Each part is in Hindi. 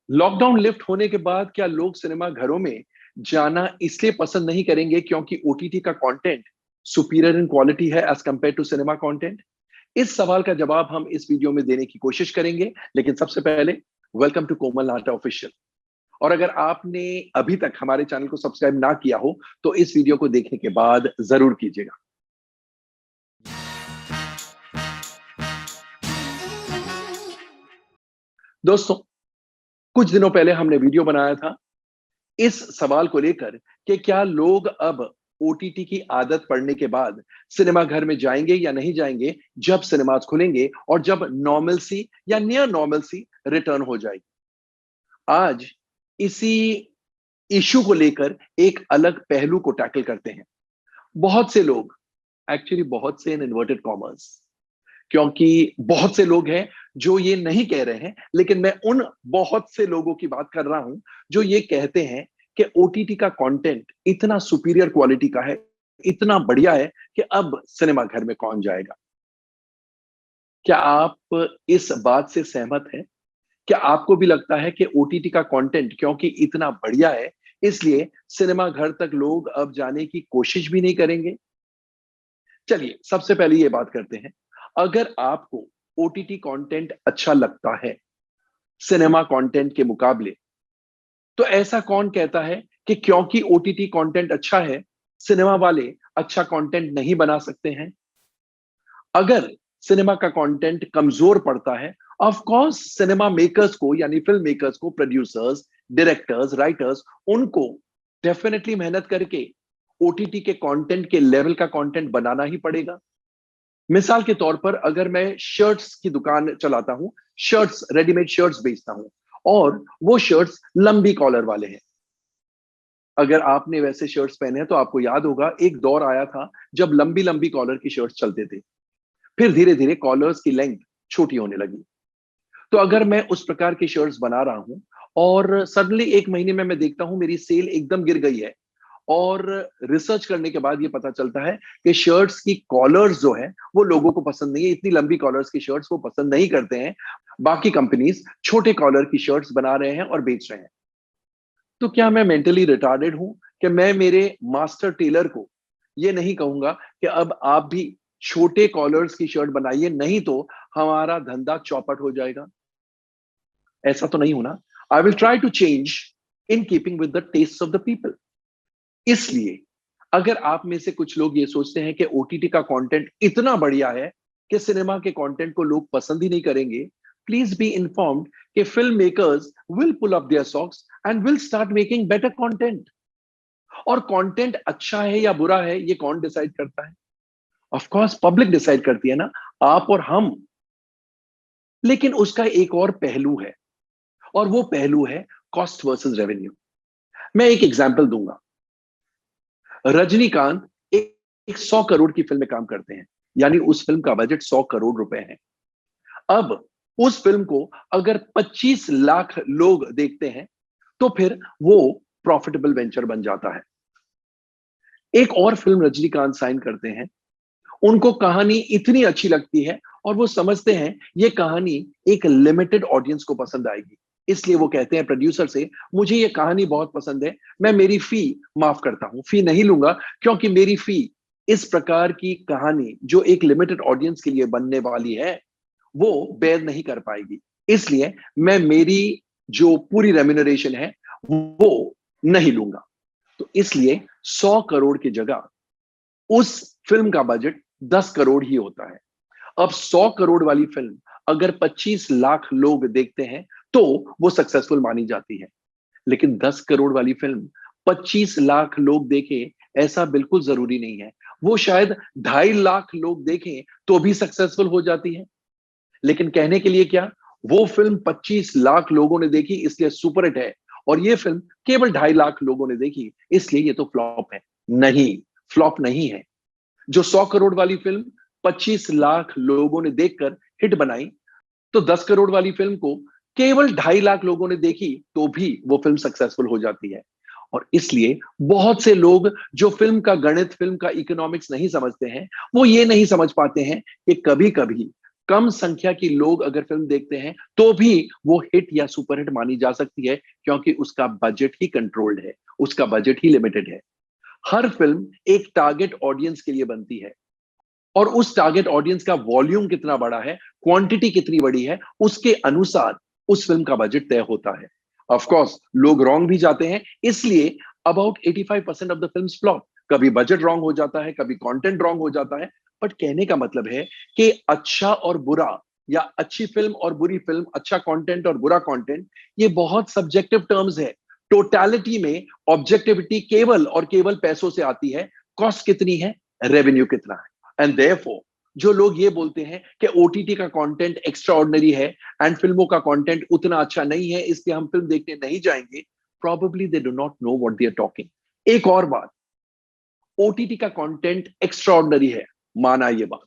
लॉकडाउन लिफ्ट होने के बाद क्या लोग सिनेमा घरों में जाना इसलिए पसंद नहीं करेंगे क्योंकि ओटीटी का कंटेंट सुपीरियर इन क्वालिटी है as compared to cinema content? इस सवाल का जवाब हम इस वीडियो में देने की कोशिश करेंगे, लेकिन सबसे पहले welcome to Komal Nahata official. और अगर आपने अभी तक हमारे चैनल को सब्सक्राइब ना किया हो तो इस वीडियो को देखने के बाद जरूर कीजिएगा। दोस्तों, कुछ दिनों पहले हमने वीडियो बनाया था इस सवाल को लेकर कि क्या लोग अब ओटीटी की आदत पड़ने के बाद सिनेमा घर में जाएंगे या नहीं जाएंगे जब सिनेमास खुलेंगे और जब नॉर्मलसी या नियर नॉर्मलसी रिटर्न हो जाएगी। आज इसी इश्यू को लेकर एक अलग पहलू को टैकल करते हैं। बहुत से लोग, एक्चुअली बहुत से इन इन्वर्टेड कॉमर्स, क्योंकि बहुत से लोग हैं जो ये नहीं कह रहे हैं, लेकिन मैं उन बहुत से लोगों की बात कर रहा हूं जो ये कहते हैं कि ओटीटी का कंटेंट इतना सुपीरियर क्वालिटी का है, इतना बढ़िया है कि अब सिनेमा घर में कौन जाएगा। क्या आप इस बात से सहमत हैं? क्या आपको भी लगता है कि ओटीटी का कंटेंट क्योंकि इतना बढ़िया है इसलिए सिनेमा घर तक लोग अब जाने की कोशिश भी नहीं करेंगे? चलिए सबसे पहले ये बात करते हैं, अगर आपको ओटीटी कंटेंट अच्छा लगता है सिनेमा कंटेंट के मुकाबले, तो ऐसा कौन कहता है कि क्योंकि ओटीटी कंटेंट अच्छा है सिनेमा वाले अच्छा कंटेंट नहीं बना सकते हैं? अगर सिनेमा का कंटेंट कमजोर पड़ता है, ऑफ कोर्स सिनेमा मेकर्स को, यानी फिल्म मेकर्स को, प्रोड्यूसर्स, डायरेक्टर्स, राइटर्स, उनको डेफिनेटली मेहनत करके ओटीटी के कंटेंट के लेवल का कंटेंट बनाना ही पड़ेगा। मिसाल के तौर पर अगर मैं शर्ट्स की दुकान चलाता हूं, शर्ट्स, रेडीमेड शर्ट्स बेचता हूं और वो शर्ट्स लंबी कॉलर वाले हैं। अगर आपने वैसे शर्ट्स पहने हैं तो आपको याद होगा एक दौर आया था जब लंबी लंबी कॉलर की शर्ट्स चलते थे, फिर धीरे धीरे कॉलर्स की लेंथ छोटी होने लगी। तो अगर मैं उस प्रकार की शर्ट्स बना रहा हूं और सडनली एक महीने में मैं देखता हूं मेरी सेल एकदम गिर गई है, और रिसर्च करने के बाद ये पता चलता है कि शर्ट्स की कॉलर्स जो है वो लोगों को पसंद नहीं है, इतनी लंबी कॉलर्स की शर्ट्स वो पसंद नहीं करते हैं। बाकी कंपनीज छोटे कॉलर की शर्ट्स बना रहे हैं और बेच रहे हैं। तो क्या मैं मेंटली रिटार्डेड हूं कि मैं मेरे मास्टर टेलर को ये नहीं कहूंगा कि अब आप भी छोटे कॉलर्स की शर्ट बनाइए, नहीं तो हमारा धंधा चौपट हो जाएगा? ऐसा तो नहीं होना। I will try to change in keeping with the taste of the people. इसलिए अगर आप में से कुछ लोग ये सोचते हैं कि ओटीटी का कंटेंट इतना बढ़िया है कि सिनेमा के कंटेंट को लोग पसंद ही नहीं करेंगे, प्लीज बी इन्फॉर्म्ड कि film makers will pull up their socks and will start making better content. और कंटेंट अच्छा है या बुरा है ये कौन डिसाइड करता है? ऑफ कोर्स पब्लिक डिसाइड करती है ना, आप और हम। लेकिन उसका एक और पहलू है, और वो पहलू है कॉस्ट वर्सेस रेवेन्यू। मैं एक एग्जांपल दूंगा। रजनीकांत एक 100 करोड़ की फिल्म में काम करते हैं, यानी उस फिल्म का बजट 100 करोड़ रुपए है। अब उस फिल्म को अगर 25 लाख लोग देखते हैं तो फिर वो प्रॉफिटेबल वेंचर बन जाता है। एक और फिल्म रजनीकांत साइन करते हैं, उनको कहानी इतनी अच्छी लगती है और वो समझते हैं ये कहानी एक लिमिटेड ऑडियंस को पसंद आएगी, इसलिए वो कहते हैं प्रोड्यूसर से, मुझे ये कहानी बहुत पसंद है, मैं मेरी फी माफ करता हूं, फी नहीं लूंगा, क्योंकि मेरी फी इस प्रकार की कहानी जो एक लिमिटेड ऑडियंस के लिए बनने वाली है वो बेयर नहीं कर पाएगी, इसलिए मैं मेरी जो पूरी रेम्यूनरेशन है वो नहीं लूंगा। तो इसलिए 100 करोड़ की जगह उस फिल्म का बजट 10 करोड़ ही होता है। अब 100 करोड़ वाली फिल्म अगर 25 लाख लोग देखते हैं तो वो सक्सेसफुल मानी जाती है, लेकिन 10 करोड़ वाली फिल्म 25 लाख लोग देखें ऐसा बिल्कुल जरूरी नहीं है। वो शायद 2.5 लाख लोग देखें तो भी सक्सेसफुल हो जाती है। लेकिन कहने के लिए क्या, वो फिल्म 25 लाख लोगों ने देखी इसलिए सुपरहिट है, और ये फिल्म केवल 2.5 लाख लोगों ने देखी इसलिए ये तो फ्लॉप है? नहीं, फ्लॉप नहीं है। जो 100 करोड़ वाली फिल्म 25 लाख लोगों ने देखकर हिट बनाई, तो 10 करोड़ वाली फिल्म को केवल 2.5 लाख लोगों ने देखी तो भी वो फिल्म सक्सेसफुल हो जाती है। और इसलिए बहुत से लोग जो फिल्म का गणित, फिल्म का इकोनॉमिक्स नहीं समझते हैं, वो ये नहीं समझ पाते हैं कि कभी कभी कम संख्या की लोग अगर फिल्म देखते हैं तो भी वो हिट या सुपरहिट मानी जा सकती है, क्योंकि उसका बजट ही कंट्रोल्ड है, उसका बजट ही लिमिटेड है। हर फिल्म एक टारगेट ऑडियंस के लिए बनती है, और उस टारगेट ऑडियंस का वॉल्यूम कितना बड़ा है, क्वांटिटी कितनी बड़ी है, उसके अनुसार उस फिल्म का बजट तय होता है। ऑफ कोर्स लोग रॉन्ग भी जाते हैं, इसलिए about 85% of the films flop. कभी बजट रॉन्ग हो जाता है, कभी कंटेंट रॉन्ग हो जाता है। बट कहने का मतलब है कि अच्छा और बुरा, या अच्छी फिल्म और बुरी फिल्म, अच्छा कंटेंट और बुरा कंटेंट, ये बहुत सब्जेक्टिव टर्म्स है। टोटलिटी में ऑब्जेक्टिविटी केवल और केवल पैसों से आती है। कॉस्ट कितनी है, रेवेन्यू कितना है। एंड देयरफॉर जो लोग ये बोलते हैं कि ओटीटी का कंटेंट एक्स्ट्रा ऑर्डिनरी है एंड फिल्मों का कंटेंट उतना अच्छा नहीं है, इसलिए हम फिल्म देखने नहीं जाएंगे, probably they do not know what they are talking। एक और बात, ओटीटी का कंटेंट एक्स्ट्रा ऑर्डिनरी है, माना ये बात,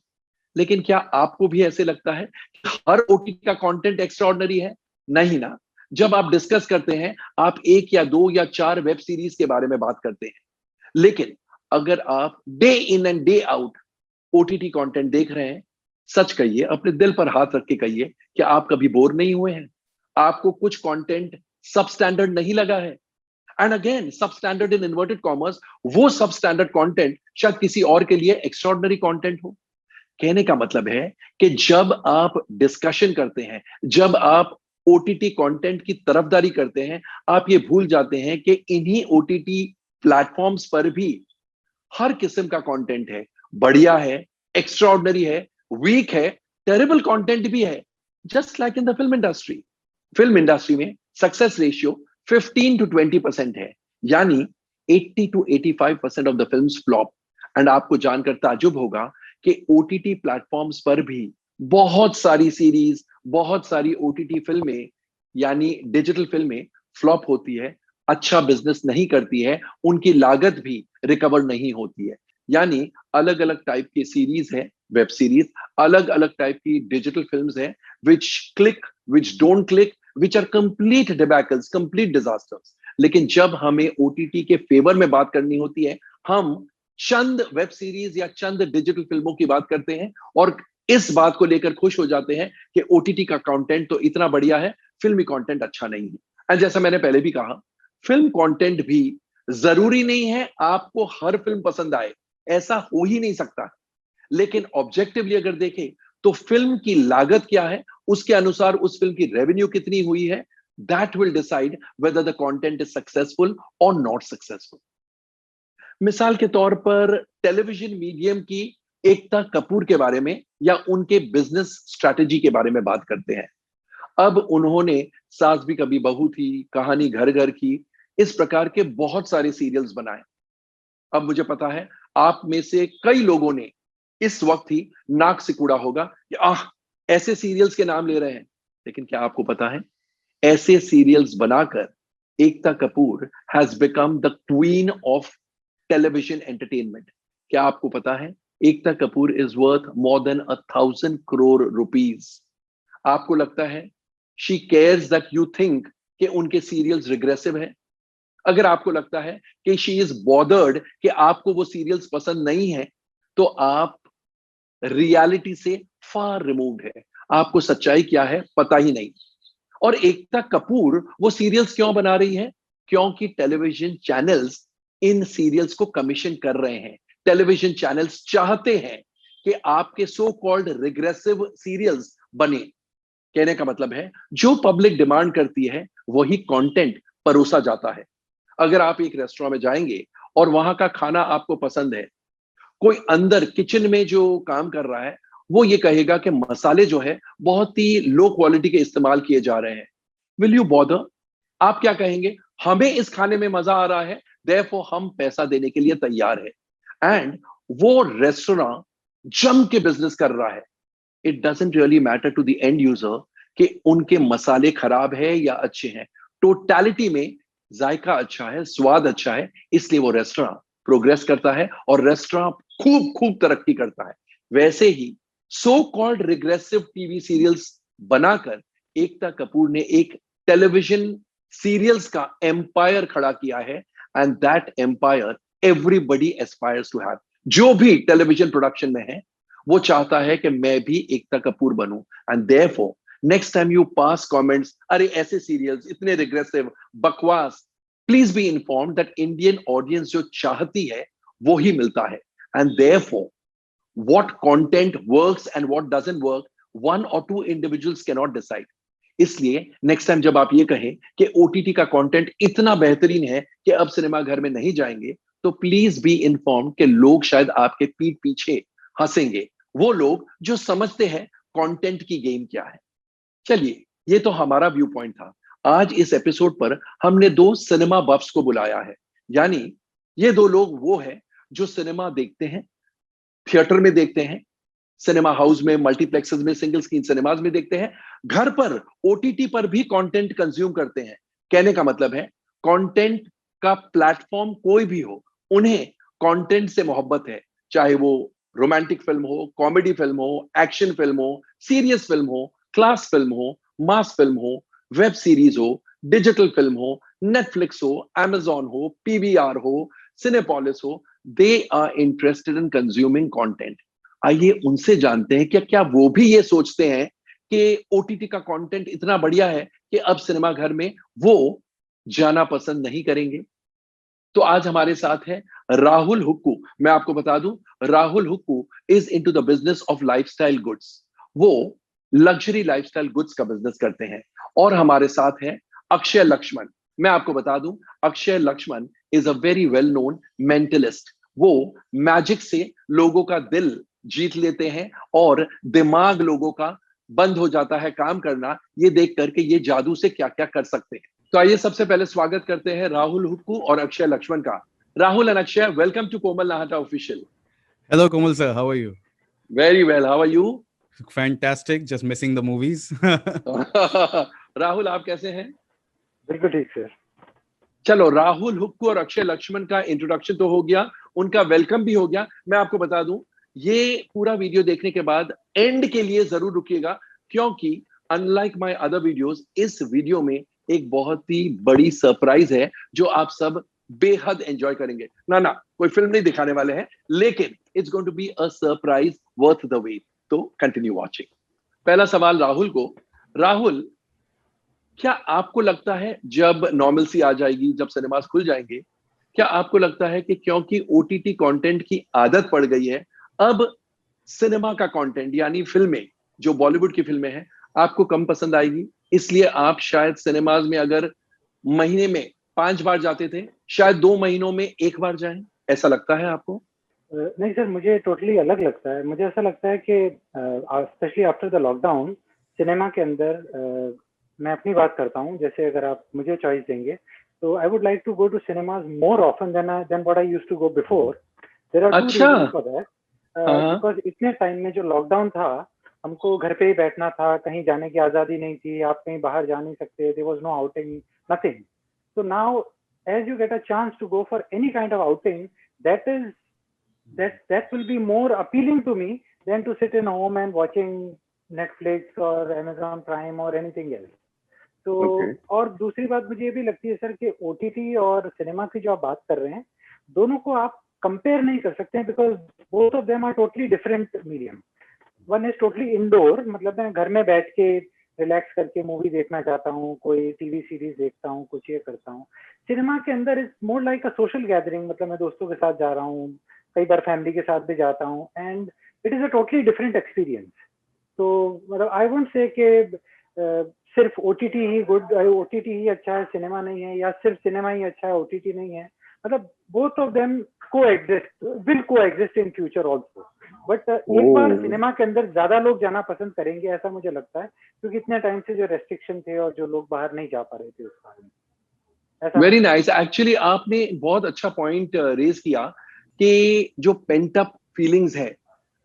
लेकिन क्या आपको भी ऐसे लगता है कि हर ओटीटी का कंटेंट एक्स्ट्रा ऑर्डिनरी है? नहीं ना। जब आप डिस्कस करते हैं, आप एक या दो या चार वेब सीरीज के बारे में बात करते हैं, लेकिन अगर आप day in and day out OTT content देख रहे हैं, सच कहिए, अपने दिल पर हाथ रख के कहिए कि आप कभी बोर नहीं हुए हैं? आपको कुछ कंटेंट सब स्टैंडर्ड नहीं लगा है? एंड अगेन, सब स्टैंडर्ड इन इन्वर्टेड कॉमर्स, वो सब स्टैंडर्ड कंटेंट शायद किसी और के लिए एक्स्ट्राऑर्डिनरी कंटेंट हो। कहने का मतलब है कि जब आप डिस्कशन करते हैं, जब आप ओटीटी कंटेंट की तरफदारी करते हैं, आप ये भूल जाते हैं कि इन्हीं ओटीटी प्लेटफॉर्म्स पर भी हर किस्म का कंटेंट है। बढ़िया है, एक्स्ट्राऑर्डिनरी है, वीक है, टेरिबल कंटेंट भी है। Just like in the film industry. Film industry में सक्सेस रेशियो 15 to 20% है, यानी 80 to 85% of the films flop. And आपको जानकर ताजुब होगा कि ओटीटी प्लेटफॉर्म्स पर भी बहुत सारी सीरीज, बहुत सारी ओटीटी फिल्में, यानी डिजिटल फिल्में फ्लॉप होती है, अच्छा बिजनेस नहीं करती है, उनकी लागत भी रिकवर नहीं होती है। यानी अलग अलग टाइप की सीरीज है, वेब सीरीज, अलग अलग टाइप की डिजिटल फिल्म्स है, which click, which don't click, which are complete debacles, complete disasters. लेकिन जब हमें ओटीटी के फेवर में बात करनी होती है, हम चंद वेब सीरीज या चंद डिजिटल फिल्मों की बात करते हैं, और इस बात को लेकर खुश हो जाते हैं कि ओटीटी का कंटेंट तो इतना बढ़िया है, फिल्मी कंटेंट अच्छा नहीं है। एंड जैसा मैंने पहले भी कहा, फिल्म कंटेंट भी जरूरी नहीं है आपको हर फिल्म पसंद आए, ऐसा हो ही नहीं सकता। लेकिन ऑब्जेक्टिवली अगर देखें, तो फिल्म की लागत क्या है, उसके अनुसार उस फिल्म की रेवेन्यू कितनी हुई है, that will decide whether the content is successful और नॉट सक्सेसफुल। मिसाल के तौर पर टेलीविजन मीडियम की एकता कपूर के बारे में या उनके बिजनेस स्ट्रैटेजी के बारे में बात करते हैं। अब उन्होंने सास भी कभी बहू थी, कहानी घर घर की, इस प्रकार के बहुत सारे सीरियल्स बनाए। अब मुझे पता है आप में से कई लोगों ने इस वक्त ही नाक सिकुड़ा होगा कि आह, ऐसे सीरियल्स के नाम ले रहे हैं। लेकिन क्या आपको पता है, ऐसे सीरियल्स बनाकर Ekta Kapoor has become the queen of television entertainment. क्या आपको पता है, Ekta Kapoor is worth more than 1,000 crore rupees. आपको लगता है she cares that you think कि उनके सीरियल्स रिग्रेसिव है? अगर आपको लगता है कि शी इज बॉदर्ड कि आपको वो सीरियल्स पसंद नहीं है, तो आप रियलिटी से फार रिमूव्ड है, आपको सच्चाई क्या है पता ही नहीं। और एकता कपूर वो सीरियल्स क्यों बना रही है? क्योंकि टेलीविजन चैनल्स इन सीरियल्स को कमीशन कर रहे हैं। टेलीविजन चैनल्स चाहते हैं कि आपके सो कॉल्ड रिग्रेसिव सीरियल्स बने। कहने का मतलब है, जो पब्लिक डिमांड करती है वही कंटेंट परोसा जाता है। अगर आप एक रेस्टोरेंट में जाएंगे और वहां का खाना आपको पसंद है, कोई अंदर किचन में जो काम कर रहा है वो ये कहेगा कि मसाले जो है बहुत ही लो क्वालिटी के इस्तेमाल किए जा रहे हैं, विल यू बॉदर? आप क्या कहेंगे? हमें इस खाने में मजा आ रहा है, देयरफॉर हम पैसा देने के लिए तैयार है। एंड वो रेस्टोरेंट जम के बिजनेस कर रहा है। It doesn't really matter to the end user कि उनके मसाले खराब है या अच्छे हैं। टोटलिटी में जायका अच्छा है, स्वाद अच्छा है, इसलिए वो रेस्टोरेंट प्रोग्रेस करता है और रेस्टोरेंट खूब खूब तरक्की करता है। वैसे ही so called regressive TV serials बनाकर एकता कपूर ने एक टेलीविजन सीरियल्स का एम्पायर खड़ा किया है, and that empire everybody aspires to have. जो भी टेलीविजन प्रोडक्शन में है, वो चाहता है कि मैं भी एकता कपूर बनूं। And therefore next time you pass comments, अरे ऐसे सीरियल्स इतने रिग्रेसिव, बकवास, please be informed that Indian audience जो चाहती है वो ही मिलता है। And therefore what content works and what doesn't work, one or two individuals cannot decide. इसलिए नेक्स्ट टाइम जब आप ये कहें कि ओटीटी का कंटेंट इतना बेहतरीन है कि अब सिनेमा घर में नहीं जाएंगे, तो प्लीज बी इन्फॉर्म कि लोग शायद आपके पीठ पीछे हंसेंगे, वो लोग जो समझते हैं कंटेंट की गेम क्या है। चलिए, ये तो हमारा व्यू पॉइंट था। आज इस एपिसोड पर हमने दो सिनेमा बफ्स को बुलाया है, यानी ये दो लोग वो हैं जो सिनेमा देखते हैं, थिएटर में देखते हैं, सिनेमा हाउस में, मल्टीप्लेक्सेस में, सिंगल स्क्रीन सिनेमाज में देखते हैं, घर पर ओटीटी पर भी कंटेंट कंज्यूम करते हैं। कहने का मतलब है कंटेंट का प्लेटफॉर्म कोई भी हो, उन्हें कंटेंट से मोहब्बत है, चाहे वो रोमांटिक फिल्म हो, कॉमेडी फिल्म हो, एक्शन फिल्म हो, सीरियस फिल्म हो, क्लास फिल्म हो, मास फिल्म हो, वेब सीरीज हो, डिजिटल फिल्म हो, नेटफ्लिक्स हो, amazon हो, पीवीआर हो, सिनेपोलिस हो, they are interested in consuming content. आइए उनसे जानते हैं कि क्या वो भी ये सोचते हैं कि ओटीटी का कंटेंट इतना बढ़िया है कि अब सिनेमा घर में वो जाना पसंद नहीं करेंगे। तो आज हमारे साथ है राहुल हुक्कू। मैं आपको बता दूं, Rahul Hukku is into the business of lifestyle goods. वो लग्जरी लाइफस्टाइल गुड्स का बिजनेस करते हैं। और हमारे साथ है अक्षय लक्ष्मण। मैं आपको बता दूं, Akshay Laxman is a very well known mentalist. वो मैजिक से लोगों का दिल जीत लेते हैं और दिमाग लोगों का बंद हो जाता है काम करना, ये देख करके ये जादू से क्या क्या कर सकते हैं। तो आइए सबसे पहले स्वागत करते हैं राहुल हुक्कू और अक्षय लक्ष्मण का। Rahul and Akshay, welcome to Komal Nahata official. Hello, Komal sir. How are you? Very well, how are you? Fantastic. Just missing the movies. Rahul, आप कैसे हैं? बिल्कुल ठीक सर। चलो, राहुल हुक्कू और अक्षय लक्ष्मण का इंट्रोडक्शन तो हो गया, उनका वेलकम भी हो गया। मैं आपको बता दूं, ये पूरा वीडियो देखने के बाद एंड के लिए जरूर रुकिएगा, क्योंकि अनलाइक माय अदर वीडियोस, इस वीडियो में एक बहुत ही बड़ी सरप्राइज है जो आप सब बेहद एंजॉय करेंगे। ना कोई फिल्म नहीं दिखाने वाले हैं, लेकिन it's going to be a surprise worth the wait. तो कंटिन्यू वॉचिंग। पहला सवाल राहुल को। राहुल, क्या आपको लगता है जब नॉर्मलसी आ जाएगी, जब सिनेमास खुल जाएंगे, क्या आपको लगता है कि क्योंकि ओटीटी कंटेंट की आदत पड़ गई है, अब सिनेमा का कंटेंट यानी फिल्में, जो बॉलीवुड की फिल्में हैं, आपको कम पसंद आएगी, इसलिए आप शायद सिनेमाज में अगर महीने में 5 बार जाते थे, शायद 2 महीनों में 1 बार जाएं? ऐसा लगता है आपको? नहीं सर, मुझे टोटली अलग लगता है। मुझे ऐसा लगता है कि specially after the lockdown cinema के अंदर मैं अपनी बात करता हूँ, जैसे अगर आप मुझे चॉइस देंगे तो I would like to go to cinemas more often than what I used to go before. There are two reasons for that. Because इतने टाइम में जो लॉकडाउन था, हमको घर पे ही बैठना था, कहीं जाने की आज़ादी नहीं थी, आप कहीं बाहर जा नहीं सकते, there was no outing, nothing. So now, as you get a chance to go for any kind of outing, that will be more appealing to me than to sit in home and watching Netflix or Amazon Prime or anything else. तो और दूसरी बात मुझे ये भी लगती है सर कि ओटीटी और सिनेमा की जो आप बात कर रहे हैं, दोनों को आप कंपेयर नहीं कर सकते हैं, because both of them are totally different medium. One is totally indoor, मतलब मैं घर में बैठ के रिलैक्स करके मूवी देखना चाहता हूँ, कोई टीवी सीरीज देखता हूँ, कुछ ये करता हूँ। सिनेमा के अंदर is more like a social gathering, मतलब मैं दोस्तों के साथ जा रहा हूँ, कई बार फैमिली के साथ भी जाता हूँ, and it is a totally different experience. तो मतलब आई वोंट से कि सिर्फ ओटीटी ही गुड, ओटीटी ही अच्छा है, सिनेमा नहीं है, या सिर्फ सिनेमा ही अच्छा है, ओटीटी नहीं है। मतलब both of them will coexist in future also. But एक बार सिनेमा के अंदर ज्यादा लोग जाना पसंद करेंगे, ऐसा मुझे लगता है, क्योंकि इतने टाइम से जो रेस्ट्रिक्शन थे और जो लोग बाहर नहीं जा पा रहे थे उस बारे में। Very nice. एक्चुअली आपने बहुत अच्छा पॉइंट रेज किया कि जो पेंट अप फीलिंग्स है,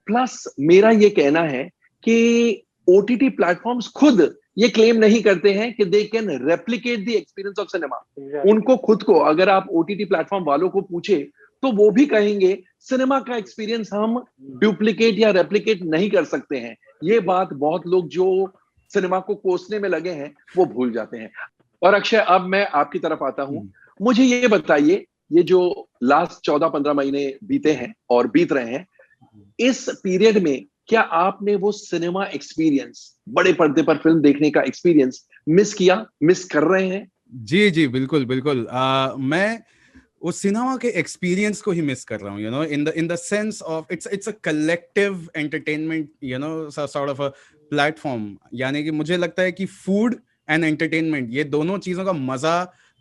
प्लस मेरा ये कहना है कि ओटीटी प्लेटफॉर्म्स खुद ये क्लेम नहीं करते हैं कि they can replicate the experience of cinema. उनको खुद को, अगर आप ओटीटी प्लेटफॉर्म वालों को पूछे, तो वो भी कहेंगे सिनेमा का एक्सपीरियंस हम डुप्लीकेट या रेप्लिकेट नहीं कर सकते हैं। ये बात बहुत लोग जो सिनेमा को कोसने में लगे हैं वो भूल जाते हैं। और अक्षय, अब मैं आपकी तरफ आता हूं। मुझे ये बताइए, ये जो लास्ट 14-15 महीने बीते हैं और बीत रहे हैं, इस पीरियड में क्या आपने वो सिनेमा एक्सपीरियंस, बड़े पर्दे पर फिल्म देखने का एक्सपीरियंस मिस किया, मिस कर रहे हैं? जी जी बिल्कुल बिल्कुल। मैं उस सिनेमा के एक्सपीरियंस को ही मिस कर रहा हूँ, you know, in the sense of it's a collective entertainment, you know, sort of a platform. यानी कि मुझे लगता है कि फूड एंड एंटरटेनमेंट, ये दोनों चीजों का मजा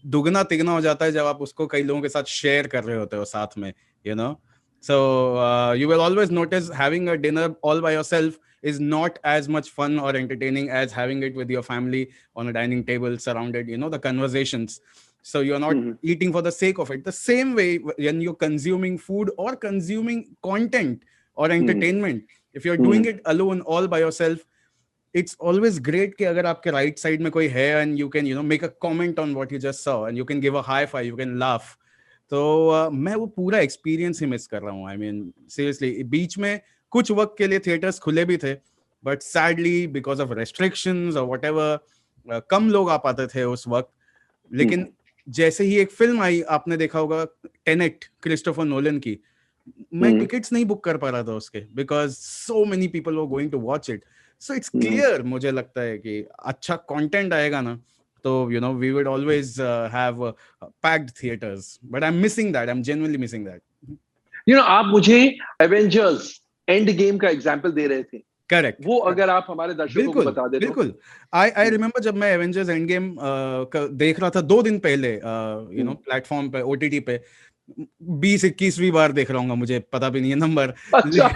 दुगना तिगना हो जाता है जब आप उसको कई लोगों के साथ शेयर कर रहे होते हो साथ में, you know. So you will always notice having a dinner all by yourself is not as much fun or entertaining as having it with your family on a dining table surrounded, you know, the conversations. So you're not eating for the sake of it. The same way when you're consuming food or consuming content or entertainment, if you're doing it alone all by yourself, it's always great कि अगर आपके right side में कोई है and you can, you know, make a comment on what you just saw and you can give a high five, you can laugh. तो मैं वो पूरा एक्सपीरियंस ही मिस कर रहा हूँ। आई मीन सीरियसली, बीच में कुछ वक्त के लिए थिएटर्स खुले भी थे, but sadly because of restrictions और व्हाटएवर कम लोग आ पाते थे उस वक्त। लेकिन जैसे ही एक फिल्म आई, आपने देखा होगा टेनेट, क्रिस्टोफर नोलन की, मैं टिकट्स नहीं बुक कर पा रहा था उसके, because so many people were going to watch it. So it's clear, मुझे लगता है कि अच्छा कंटेंट आएगा ना, तो you know we would always have packed theatres, but I am missing that, I am genuinely missing that. You know, आप मुझे एवेंजर्स एंड गेम का एग्जांपल दे रहे थे, करेक्ट, वो अगर आप हमारे दर्शकों को बिल्कुल बता दे तो। बिल्कुल। आई रिमेम्बर जब मैं एवेंजर्स एंड गेम देख रहा था 2 दिन पहले, यू नो, प्लेटफॉर्म पे, ओटीटी पे, 20-21वीं बार देख रहा हूँ, मुझे पता भी नहीं है नंबर। अच्छा।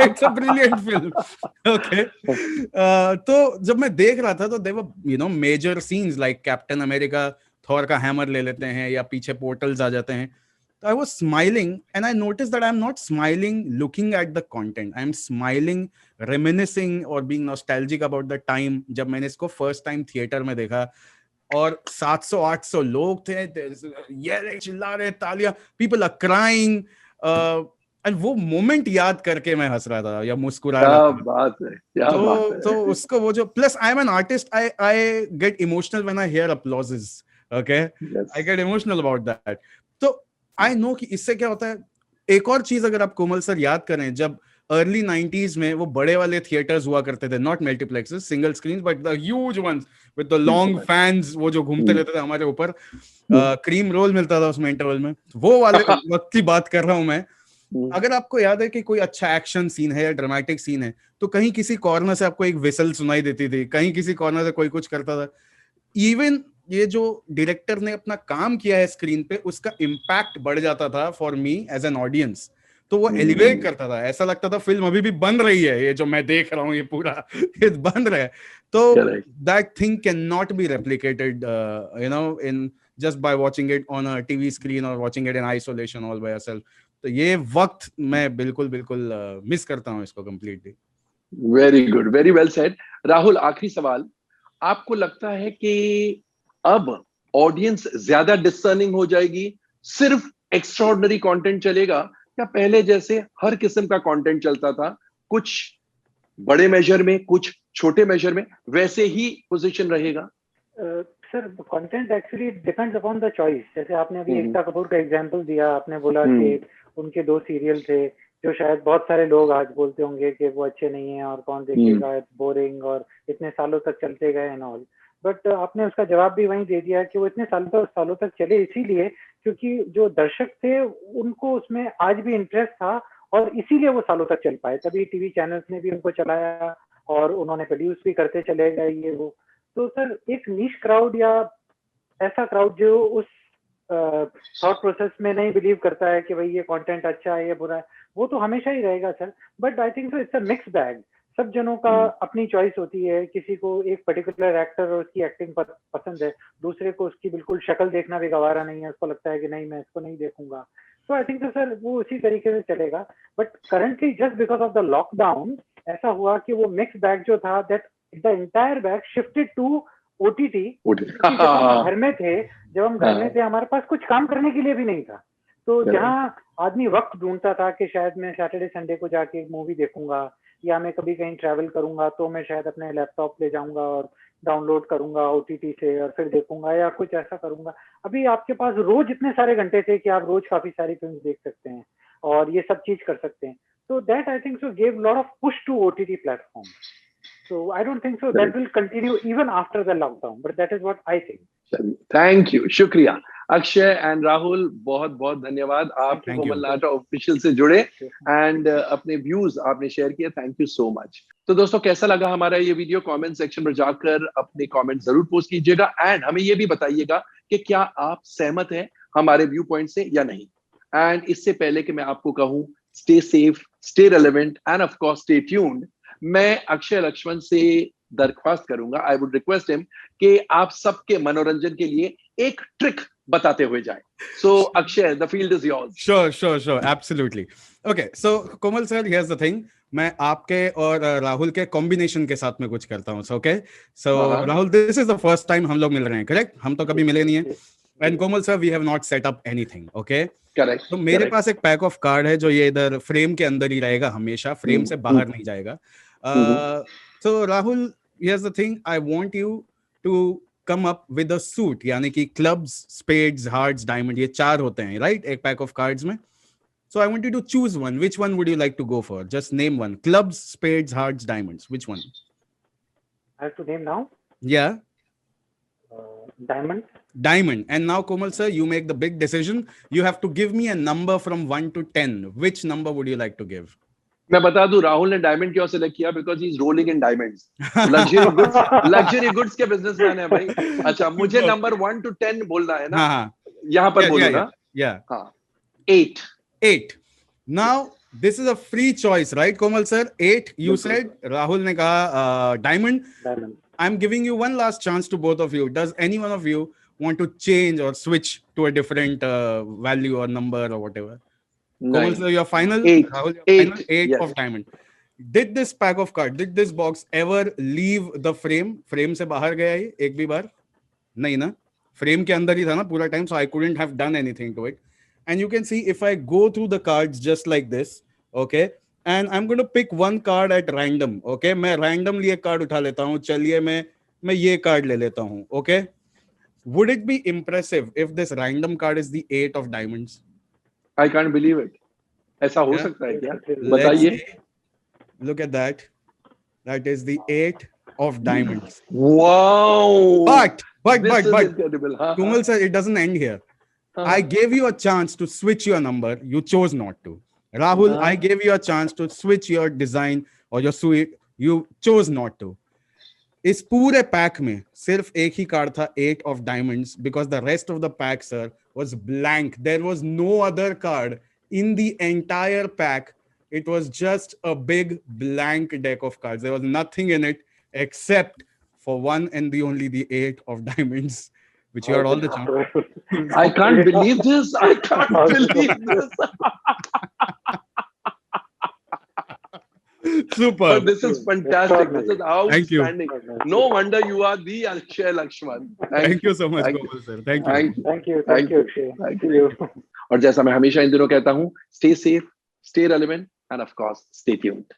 It's a brilliant film. Okay, तो जब मैं देख रहा था तो there were, you know, major scenes like Captain America Thor का हैमर ले लेते हैं या पीछे पोर्टल्स आ जाते हैं। I was smiling and I noticed that I'm not smiling looking at the content. I'm smiling, reminiscing or being nostalgic about the time जब मैंने इसको first time theater में देखा और 700-800 लोग थे, ये चिल्ला रहे, तालियां, people are crying, and वो moment याद करके मैं हंस रहा था या मुस्कुरा रहा क्या था। बात है, क्या बात है। तो उसको वो जो, plus I am an artist, I get emotional when I hear apologies, okay, I get emotional about that. तो आई नो कि इससे क्या होता है। एक और चीज अगर आप कोमल सर याद करें, जब अर्ली 90s में वो बड़े वाले थिएटर्स हुआ करते थे, not multiplexes, single screen, but the huge ones with the long fans, वो जो घूमते रहते थे हमारे ऊपर, क्रीम रोल मिलता था उसमें इंटरवल में, वो वाले वक्त की बात कर रहा हूं मैं। अगर आपको याद है कि कोई अच्छा एक्शन सीन है या ड्रामेटिक सीन है, तो कहीं किसी कॉर्नर से आपको एक विसल सुनाई देती थी, कहीं किसी कॉर्नर से कोई कुछ करता था। इवन ये जो डायरेक्टर ने अपना काम किया है स्क्रीन पे, उसका इम्पैक्ट बढ़ जाता था for me as an audience. तो वो एलिवेट करता था, ऐसा लगता था फिल्म अभी भी बन रही है, ये जो मैं देख रहा हूँ ये पूरा ये बन रहा है। तो that thing cannot be replicated, you know, in just by watching it on a TV screen और watching it in isolation all by yourself. तो ये वक्त मैं बिल्कुल बिल्कुल मिस करता हूँ इसको completely. Very good, very well said. Rahul, आखिरी सवाल, आपको लगता है कि अब ऑडियंस ज्यादा डिसर्निंग हो जाएगी, सिर्फ एक्स्ट्राऑर्डिनरी कंटेंट चलेगा, या पहले जैसे हर किस्म का कंटेंट चलता था, कुछ बड़े मेजर में, कुछ छोटे मेजर में, वैसे ही पोजीशन रहेगा? Sir, content actually depends upon the choice. जैसे आपने अभी एकता कपूर का एग्जांपल दिया, आपने बोला कि उनके 2 सीरियल थे जो शायद बहुत सारे लोग आज बोलते होंगे कि वो अच्छे नहीं है और कौन देखेगा, इट्स बोरिंग, और इतने सालों तक चलते गए एंड ऑल। बट आपने उसका जवाब भी वहीं दे दिया कि वो इतने सालों तक चले इसीलिए क्योंकि जो दर्शक थे उनको उसमें आज भी इंटरेस्ट था और इसीलिए वो सालों तक चल पाए। तभी टीवी चैनल्स ने भी उनको चलाया और उन्होंने प्रोड्यूस भी करते चले गए ये वो। तो सर, एक नीश क्राउड या ऐसा क्राउड जो उस थॉट प्रोसेस में नहीं बिलीव करता है कि भाई ये कंटेंट अच्छा है, ये बुरा है, वो तो हमेशा ही रहेगा sir. But I think so it's a mix bag. सब जनों का अपनी चॉइस होती है। किसी को एक पर्टिकुलर एक्टर और उसकी एक्टिंग पसंद है, दूसरे को उसकी बिल्कुल शक्ल देखना भी गवारा नहीं है, उसको लगता है कि नहीं, मैं इसको नहीं देखूंगा। तो आई थिंक सर वो उसी तरीके से चलेगा। But currently just because of the lockdown ऐसा हुआ कि वो मिक्स बैग जो था, that the entire bag shifted to OTT. जब हम घर में थे, हमारे पास कुछ काम करने के लिए भी नहीं था। तो जहाँ आदमी वक्त ढूंढता था कि शायद मैं सैटरडे संडे को जाके एक मूवी देखूंगा, या मैं कभी कहीं ट्रैवल करूंगा तो मैं शायद अपने लैपटॉप ले जाऊंगा और डाउनलोड करूंगा ओटीटी से और फिर देखूंगा या कुछ ऐसा करूंगा। अभी आपके पास रोज इतने सारे घंटे थे कि आप रोज काफी सारी फिल्म देख सकते हैं और ये सब चीज कर सकते हैं। So that I think so gave a lot of push to OTT platforms. So I don't think so that will continue even after the lockdown, but that is what I think. Thank you, शुक्रिया अक्षय एंड राहुल, बहुत बहुत धन्यवाद आप कोमल नाहटा ऑफिशियल से जुड़े एंड अपने व्यूज आपने शेयर किए, थैंक यू सो मच। तो दोस्तों कैसा लगा हमारा ये वीडियो, कमेंट सेक्शन में जाकर अपने कमेंट जरूर पोस्ट कीजिएगा एंड हमें ये भी बताइएगा कि क्या आप सहमत हैं हमारे व्यू पॉइंट से या नहीं। एंड इससे पहले कि मैं आपको कहूं stay safe, stay relevant end of course stay tuned, मैं अक्षय लक्ष्मण से दरख्वास्त करूंगा, आई वुड रिक्वेस्ट हिम कि आप सबके मनोरंजन के लिए एक ट्रिक बताते हुए जाए। So Akshay, the field is yours. Sure absolutely. Okay, so Komal sir, here's the thing, मैं आपके और राहुल के कॉम्बिनेशन के साथ में कुछ करता हूं। Okay, so Rahul, this is the first time हम लोग मिल रहे हैं, करेक्ट? हम तो कभी मिले नहीं है। And Komal sir, we have not set up anything, okay? Correct. तो मेरे पास एक पैक ऑफ कार्ड है जो ये इधर फ्रेम के अंदर ही रहेगा हमेशा, फ्रेम से बाहर नहीं जाएगा। So Rahul, here's the thing, I want you to come up with a suit, यानी कि clubs, spades, hearts, diamond, ये चार होते हैं, right? एक pack of cards में। So I want you to choose one. Which one would you like to go for? Just name one. Clubs, spades, hearts, diamonds. Which one? I have to name now? Yeah. Diamond. Diamond. And now Komal sir, you make the big decision. You have to give me a number from 1 to 10. Which number would you like to give? मैं बता दूं राहुल ने डायमंड क्यों सेलेक्ट किया, because he is rolling in diamonds, luxury goods के बिजनेसमैन है भाई। अच्छा, मुझे नंबर 1 to 10 बोलना है ना? हाँ, यहाँ पर बोलो ना। हाँ, 8। Now this is a free choice, right, Komal sir? 8 you said, Rahul ने कहा diamond. I'm giving you one last chance to both of you. Does any one of you want to change or switch to a different value or number or whatever? Komal sir, your final? 8. Rahul, your final? 8 yes. of diamond. Did this pack of cards, did this box ever leave the frame? Frame से बाहर गया ये एक भी बार? नहीं ना? Frame के अंदर ही था ना पूरा time, so I couldn't have done anything to it. And you can see if I go through the cards just like this, okay, and I'm going to pick one card at random, okay? मैं randomly एक card उठा लेता हूँ, चलिए मैं ये card ले लेता हूँ, okay? Would it be impressive if this random card is the 8 of diamonds? I can't believe it. ऐसा हो सकता है क्या? बताइए। Look at that. That is the 8 of diamonds. Wow. But incredible. Komal sir, it doesn't end here. I gave you a chance to switch your number. You chose not to. Rahul, I gave you a chance to switch your design or your suite. You chose not to. इस पूरे पैक में सिर्फ एक ही कार्ड था 8 of diamonds, because the rest of the pack, sir, was blank. There was no other card in the entire pack. It was just a big blank deck of cards. There was nothing in it except for one and the only the 8 of diamonds, which you are all the chance. I can't believe this. I can't believe this. Super. But this is fantastic. This is outstanding. Thank you. No wonder you are the Akshay Lakshman. Thank you so much, Komal sir. Thank you. Thank you. Thank you. और जैसा मैं हमेशा इन दिनों कहता हूँ, stay safe, stay relevant, and of course, stay tuned.